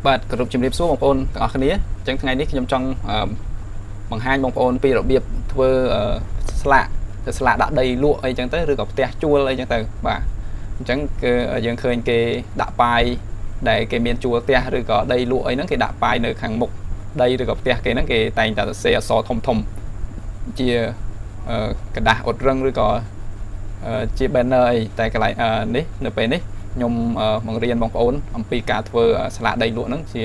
បាទគោរពជំរាបសួរបងប្អូនទាំងអស់គ្នាអញ្ចឹងថ្ងៃនេះខ្ញុំចង់បង្ហាញបងប្អូនពីរបៀបធ្វើស្លាកដាក់ដីលក់អីចឹងទៅឬក៏ផ្ទះជួលអីចឹងទៅបាទអញ្ចឹងគឺយើងឃើញគេដាក់ប៉ាយដែលគេមានជួលផ្ទះឬក៏ដីលក់អីហ្នឹងគេដាក់ប៉ាយនៅខាងមុខដីឬក៏ផ្ទះគេហ្នឹងគេតែងតែសរសេរអក្សរធំជាกระดาษអ៊ុតរឹងឬក៏ជា banner អីតែកន្លែងនេះនៅពេលនេះខ្ញុំបង្រៀនបងប្អូនអំពីការធ្វើស្លាកដីលក់ហ្នឹងជា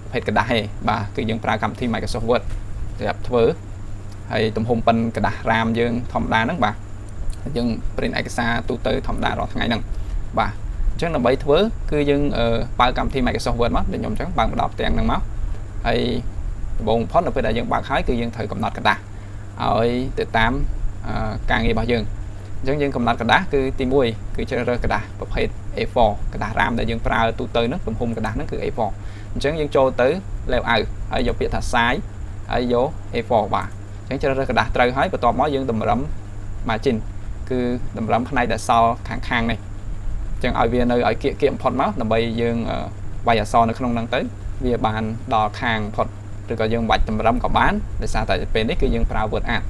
ប្រភេទกระดาษឯងបាទគឺយើងប្រើកម្មវិធី Microsoft Word សម្រាប់ធ្វើហើយទំហំប៉ុនកระดาษRAMយើងធម្មតាហ្នឹងបាទយើង print ឯកសារទូទៅធម្មតារាល់ថ្ងៃហ្នឹងបាទអញ្ចឹងដើម្បីធ្វើគឺយើងបើកកម្មវិធី Microsoft Word មកដូចខ្ញុំអញ្ចឹងបើកម្ដងផ្ទាំងហ្នឹងមកហើយដំបូងបំផុតនៅពេលដែលយើងបើកហើយគឺយើងត្រូវកំណត់กระดาษឲ្យទៅតាមការងាររបស់យើងអញ្ចឹងយើងកំណត់กระดาษគឺទី1គឺជ្រើសរើសกระดาษប្រភេទ A4 กระดาษ RAM ដែលយើងប្រើទូទៅហ្នឹងទំហំกระดาษហ្នឹងគឺ A4 អញ្ចឹងយើងចូលទៅ layout ហើយយកពាក្យថា size ហើយយក A4 បាទអញ្ចឹងជ្រើសរើសกระดาษត្រូវហើយបន្ទាប់មកយើងតម្រឹម margin គឺតម្រឹមផ្នែកដែលសល់ខាងនេះអញ្ចឹងឲ្យវានៅឲ្យគៀកបំផុតមកដើម្បីយើងវាយអក្សរនៅក្នុងហ្នឹងទៅវាបានដល់ខាងផុតឬក៏យើងបាច់តម្រឹមក៏បានដោយសារតែពេលនេះគឺយើងប្រើ Word Art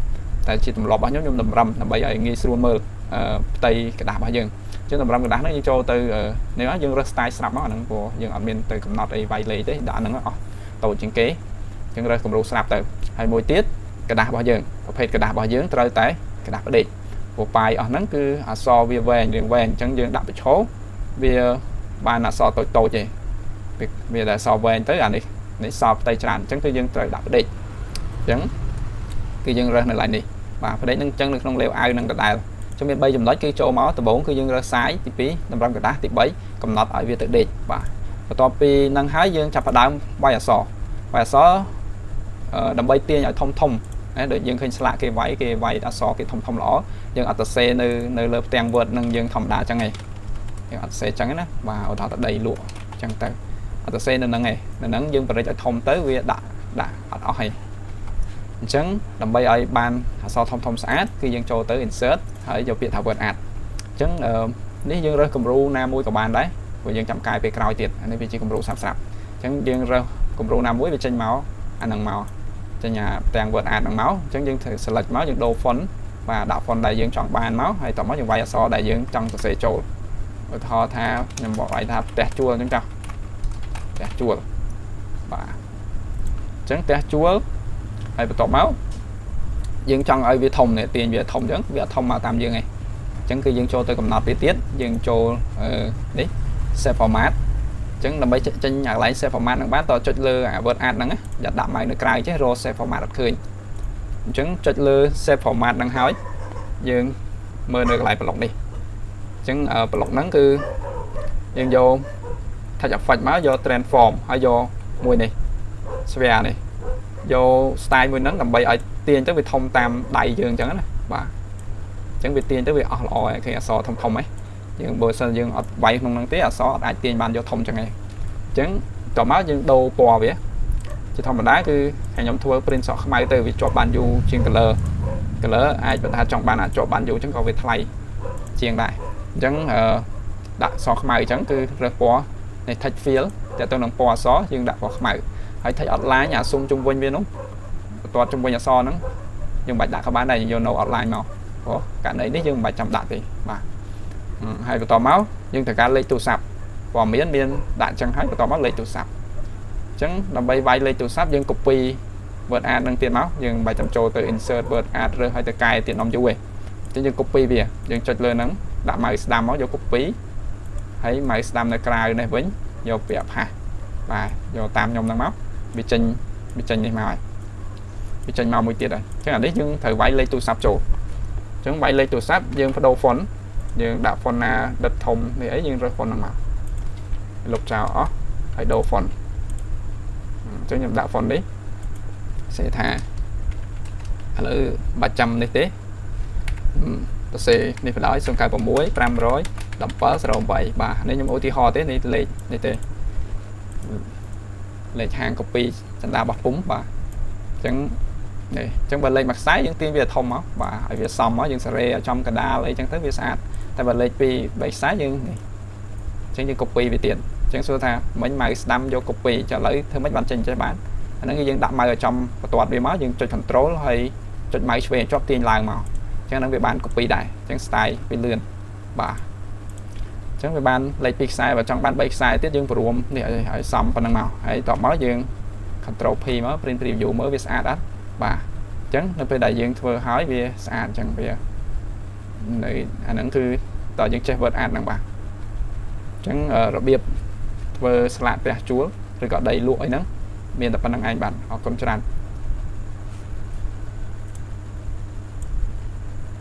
តែជាទម្លាប់របស់ខ្ញុំតម្រឹមដើម្បីឲ្យងាយស្រួលមើលផ្ទៃกระดาษរបស់យើងអញ្ចឹងតម្រឹមកระดาษហ្នឹងយើងចូលទៅនេះយើងរើស style ស្រាប់មកអាហ្នឹងព្រោះយើងអត់មានទៅកំណត់អីវាយលេខទេដាក់ហ្នឹងអស់តូចជាងគេអញ្ចឹងរើសគំរូស្រាប់ទៅហើយមួយទៀតกระดาษរបស់យើងប្រភេទกระดาษរបស់យើងត្រូវតែกระดาษផ្ដេកព្រោះប៉ាយអស់ហ្នឹងគឺអក្សរវាវែងអញ្ចឹងយើងដាក់បញ្ឈរវាបានអក្សរតូចទេវាដែលអក្សរវែងទៅអានេះសល់ផ្ទៃច្រើនអញ្ចឹងគឺយើងត្រូវដាក់ផ្ដេកអញ្ចឹងគឺយើងរើសនៅឡើយនេះបាទផ្ដេកហ្នឹងអញ្ចឹងនៅក្នុង layout ហ្នឹងដដែលខ្ញុំមាន3ចំណុចគឺចូលមកដំបូងគឺយើងរើស size ទី2តម្រឹមកระดาษទី3កំណត់ឲ្យវាទៅដេកបាទបន្ទាប់ពីហ្នឹងហើយយើងចាប់ផ្ដើមវាយអក្សរដើម្បីទាញឲ្យធំណាដូចយើងឃើញស្លាកគេវាយអក្សរគេធំល្អយើងអត់ទៅសេនៅលើផ្ទាំង Word នឹងយើងធម្មតាអញ្ចឹងឯងយើងអត់សេអញ្ចឹងណាបាទឧទាហរណ៍ទៅដីលក់អញ្ចឹងទៅអត់ទៅសេនៅហ្នឹងឯងនៅហ្នឹងយើងបរិចឲ្យធំទៅវាដាក់អត់អស់ឯងអញ្ចឹងដើម្បីឲ្យបានអក្សរធំស្អាតគឺយើងចូលទៅ insert ហើយយកពាក្យថា Word Art អញ្ចឹងនេះយើងរើសគំរូណាមួយក៏បានដែរព្រោះយើងចាំកាយពេលក្រោយទៀតអានេះវាជាគំរូស្រាប់អញ្ចឹងយើងរើសគំរូណាមួយវាចេញមកអាហ្នឹងមកចេញទាំង Word Art ហ្នឹងមកអញ្ចឹងយើងត្រូវ select មកយើងដូរ font បាទដាក់ font ដែលយើងចង់បានមកហើយតោះមកយើងវាយអក្សរដែលយើងចង់សរសេរចូលឧទាហរណ៍ថាខ្ញុំบอกឲ្យថាផ្ទះជួលអញ្ចឹងចាស់ផ្ទះជួលបាទអញ្ចឹងផ្ទះជួលហើយបន្ទាប់មកយើងចង់ឲ្យវាធំនេះទាញវាធំអញ្ចឹងវាអត់ធំមកតាមយើងឯងអញ្ចឹងគឺយើងចូលទៅកំណត់វាទៀតយើងចូលនេះ save format អញ្ចឹងដើម្បីចេញអាកន្លែង save format ហ្នឹងបានតើចុចលើ Word Art ហ្នឹងយ៉ាដាក់ម៉ៅនៅក្រៅចេះរក save format អត់ឃើញអញ្ចឹងចុចលើ save format ហ្នឹងហើយយើងមើលនៅកន្លែងប្លុកនេះអញ្ចឹងប្លុកហ្នឹងគឺយើងយក touch effect មកយក transform ហើយយកមួយនេះ sphere នេះយក style មួយហ្នឹងដើម្បីឲ្យទាញទៅវាធំតាមដៃយើងអញ្ចឹងណាបាទអញ្ចឹងវាទាញទៅវាអស់ល្អហើយឃើញអក្សរធំហ្នឹងយើងបើសិនយើងអត់វាយក្នុងហ្នឹងទេអក្សរអត់អាចទាញបានយកធំអញ្ចឹងឯងអញ្ចឹងតមកយើងដូរពណ៌វាជាធម្មតាគឺខ្ញុំធ្វើ print សក់ខ្មៅទៅវាជាប់បានយូរជាង color អាចបើថាចង់បានអាចជាប់បានយូរអញ្ចឹងក៏វាថ្លៃជាងដែរអញ្ចឹងដាក់សក់ខ្មៅអញ្ចឹងគឺរើសពណ៌នៃ touch fill តែទៅនឹងពណ៌អក្សរយើងដាក់ពណ៌ខ្មៅហើយ touch outline អាស៊ុំជុំវិញវានោះបន្ទាត់ជុំវិញអក្សរហ្នឹងយើងបាច់ដាក់ក៏បានដែរយើងយក no outline មកព្រោះករណីនេះយើងមិនបាច់ចាំដាក់ទេបាទហើយបន្តមកយើងត្រូវការលេខទូរស័ព្ទព័ត៌មានដាក់អញ្ចឹងហើយបន្តមកលេខទូរស័ព្ទអញ្ចឹងដើម្បីវាយលេខទូរស័ព្ទយើង copy Word Art នឹងទៀតមកយើងបាច់ចាំចូលទៅ insert Word Art រើសឲ្យទៅកែទៀតនំយូរឯងអញ្ចឹងយើង copy វាយើងចុចលើហ្នឹងដាក់ mouse ស្ដាំមកយក copy ហើយ mouse ស្ដាំនៅក្រៅនេះវិញយកពាក្យផាសបាទយកតាមខ្ញុំហ្នឹងមកវាចេញនេះមកហើយវាចេញមកមួយទៀតហើយអញ្ចឹងអានេះយើងត្រូវវាយលេខទូរស័ព្ទចូលអញ្ចឹងវាយលេខទូរស័ព្ទយើងបដូរ font យើងដាក់ font ណាដិតធំនេះអីយើងរើស font ហ្នឹងមកលុបចោលអស់ហើយដូរ font អញ្ចឹងខ្ញុំដាក់ font នេះសេថាឥឡូវបាច់ចាំនេះទេសរសេរនេះបណ្ដោយ096 500 1708បាទនេះខ្ញុំឧទាហរណ៍ទេនេះលេខនេះទេលេខហាង copy ចន្លារបស់ពុំបាទអញ្ចឹងនេះអញ្ចឹងបើលេខមួយខ្សែយើងទាញវាធំមកបាទឲ្យវាសមមកយើងសេរីឲ្យចំកដាលអីចឹងទៅវាស្អាតតែបើលេខ2 3ខ្សែយើងនេះអញ្ចឹងយើង copy វាទៀតអ ចឹងសួរថាមិញម៉ៅស្ដាំយក copy ចុះឥឡូវធ្វើម៉េចបានចេញចេះបានអាហ្នឹងគឺយើងដាក់ម៉ៅឲ្យចំបន្ទាត់វាមកយើងចុច control ហើយចុចម៉ៅឆ្វេងជាប់ទាញឡើងមកចឹងហ្នឹងវាបាន copy ដែរចឹង style វាលឿនបាទចឹងវាបានលេខ2ខ្សែបើចង់បាន3ខ្សែទៀតយើងព្រមនេះឲ្យសមប៉ុណ្ណឹងមកហើយតបមកយើង control P មក print preview មើលវាស្អាតអត់បាទចឹងនៅពេលដែលយើងធ្វើហើយវាស្អាតចឹងវានៅអាហ្នឹងគឺតើយើងចេះ word art ហ្នឹងបាទចឹងរបៀបធ្វើស្លាកផ្ទះជួលឬក៏ដីលក់អីហ្នឹងមានតែប៉ុណ្្នឹងឯងបាទអរគុណច្រើន